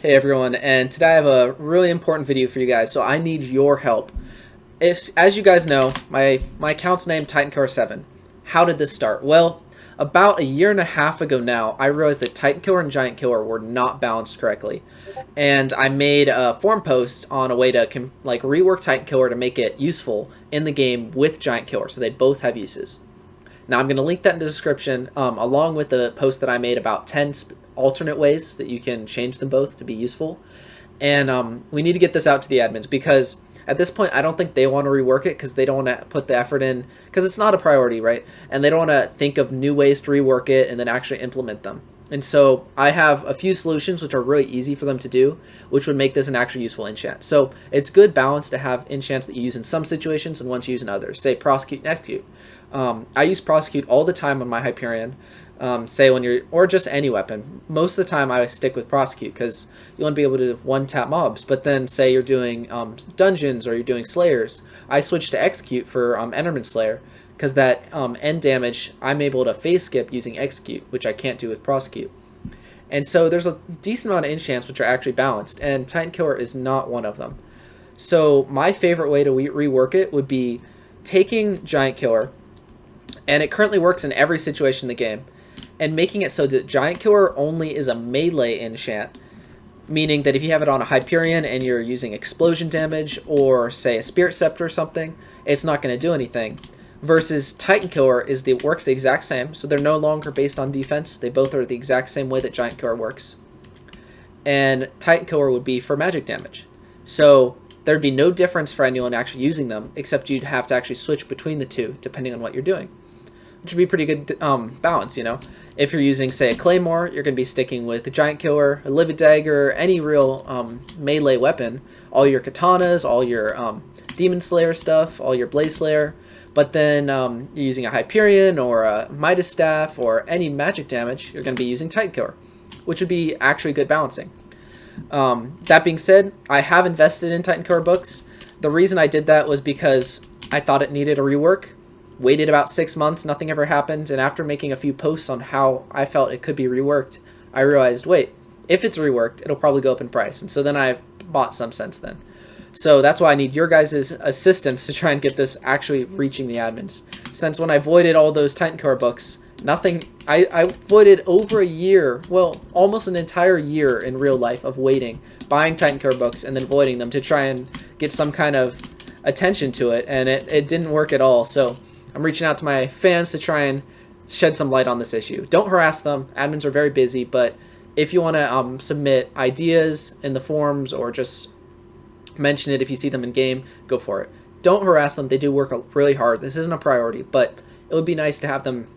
Hey everyone, and today I have a really important video for you guys, so I need your help. As you guys know, my account's named TitanKiller7. How did this start? Well, about a year and a half ago now, I realized that Titan Killer and Giant Killer were not balanced correctly. And I made a forum post on a way to rework Titan Killer to make it useful in the game with Giant Killer, so they both have uses. Now I'm going to link that in the description, along with the post that I made about 10 alternate ways that you can change them both to be useful. And we need to get this out to the admins, because at this point I don't think they want to rework it, because they don't want to put the effort in, because it's not a priority, right? And they don't want to think of new ways to rework it and then actually implement them. And so I have a few solutions which are really easy for them to do, which would make this an actually useful enchant. So it's good balance to have enchants that you use in some situations and ones you use in others. Say prosecute and execute. I use prosecute all the time on my Hyperion. Say when you're, or just any weapon. Most of the time I stick with prosecute because you want to be able to one-tap mobs. But then say you're doing dungeons or you're doing slayers, I switch to execute for Enderman Slayer, because that end damage I'm able to phase skip using execute, which I can't do with prosecute. And so there's a decent amount of enchants which are actually balanced, and Titan Killer is not one of them. So my favorite way to rework it would be taking Giant Killer, and it currently works in every situation in the game, and making it so that Giant Killer only is a melee enchant, meaning that if you have it on a Hyperion and you're using explosion damage or say a Spirit Scepter or something, it's not going to do anything. Versus Titan Killer works the exact same, so they're no longer based on defense. They both are the exact same way that Giant Killer works. And Titan Killer would be for magic damage. So there'd be no difference for anyone actually using them, except you'd have to actually switch between the two depending on what you're doing, which would be pretty good balance, you know. If you're using, say, a Claymore, you're going to be sticking with the Giant Killer, a Livid Dagger, any real melee weapon, all your katanas, all your Demon Slayer stuff, all your Blaze Slayer. But then you're using a Hyperion or a Midas Staff or any magic damage, you're going to be using Titan Killer, which would be actually good balancing. That being said, I have invested in Titan Killer books. The reason I did that was because I thought it needed a rework. Waited about 6 months, nothing ever happened, and after making a few posts on how I felt it could be reworked, I realized, wait, if it's reworked, it'll probably go up in price. And so then I've bought some since then. So that's why I need your guys' assistance to try and get this actually reaching the admins. Since when I voided all those Titan Killer books, I voided over a year, well, almost an entire year in real life of waiting, buying Titan Killer books, and then voiding them to try and get some kind of attention to it, and it didn't work at all. So I'm reaching out to my fans to try and shed some light on this issue. Don't harass them. Admins are very busy, but if you want to submit ideas in the forums or just mention it if you see them in game, go for it. Don't harass them. They do work really hard. This isn't a priority, but it would be nice to have them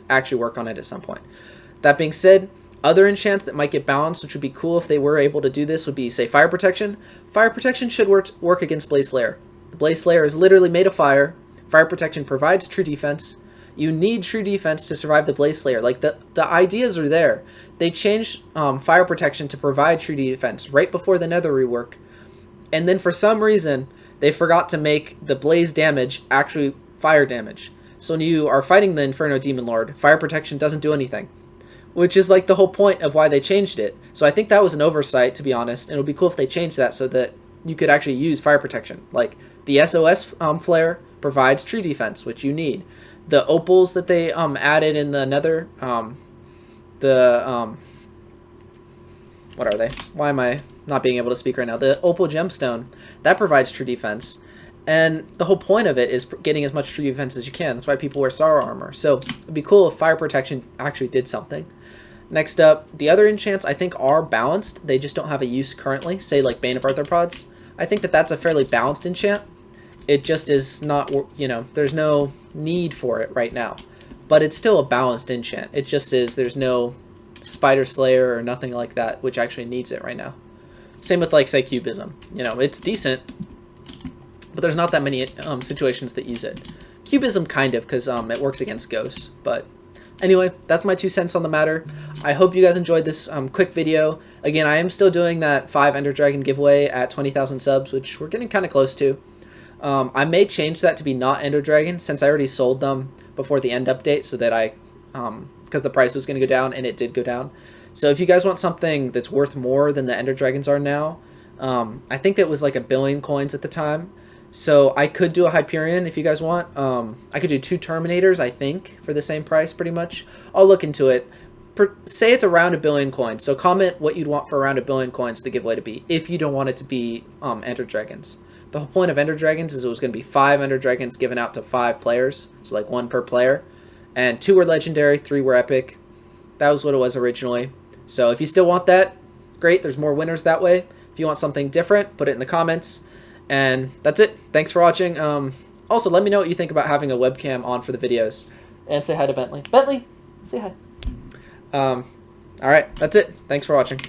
actually work on it at some point. That being said, other enchants that might get balanced, which would be cool if they were able to do this, would be, say, Fire Protection. Fire Protection should work against Blaze Slayer. The Blaze Slayer is literally made of fire. Fire Protection provides true defense. You need true defense to survive the Blaze Slayer. Like, the ideas are there. They changed Fire Protection to provide true defense right before the Nether rework. And then for some reason, they forgot to make the blaze damage actually fire damage. So when you are fighting the Inferno Demon Lord, Fire Protection doesn't do anything, which is like the whole point of why they changed it. So I think that was an oversight, to be honest, and it would be cool if they changed that so that you could actually use Fire Protection. Like, the SOS flare provides true defense, which you need. The opals that they added in the Nether, what are they? Why am I not being able to speak right now? The opal gemstone, that provides true defense, and the whole point of it is getting as much true defense as you can. That's why people wear sorrow armor. So it'd be cool if Fire Protection actually did something. Next up, the other enchants I think are balanced. They just don't have a use currently. Say like Bane of Arthropods. I think that that's a fairly balanced enchant. It just is not, you know, there's no need for it right now, but it's still a balanced enchant. It just is, there's no Spider Slayer or nothing like that which actually needs it right now. Same with, like, say, Cubism. You know, it's decent, but there's not that many situations that use it. Cubism kind of, because it works against ghosts. But anyway, that's my 2 cents on the matter. I hope you guys enjoyed this quick video. Again, I am still doing that 5 Ender Dragon giveaway at 20,000 subs, which we're getting kind of close to. I may change that to be not Ender Dragon, since I already sold them before the end update, so that because the price was going to go down, and it did go down. So if you guys want something that's worth more than the Ender Dragons are now, I think that was like 1,000,000,000 coins at the time. So I could do a Hyperion if you guys want. I could do 2 Terminators, I think, for the same price pretty much. I'll look into it. Say it's around 1,000,000,000 coins. So comment what you'd want for around 1,000,000,000 coins the giveaway to be, if you don't want it to be Ender Dragons. The whole point of Ender Dragons is it was going to be 5 Ender Dragons given out to 5 players. So like 1 per player. And 2 were Legendary, 3 were Epic. That was what it was originally. So if you still want that, great. There's more winners that way. If you want something different, put it in the comments. And that's it. Thanks for watching. Also, let me know what you think about having a webcam on for the videos. And say hi to Bentley. Bentley, say hi. All right, that's it. Thanks for watching.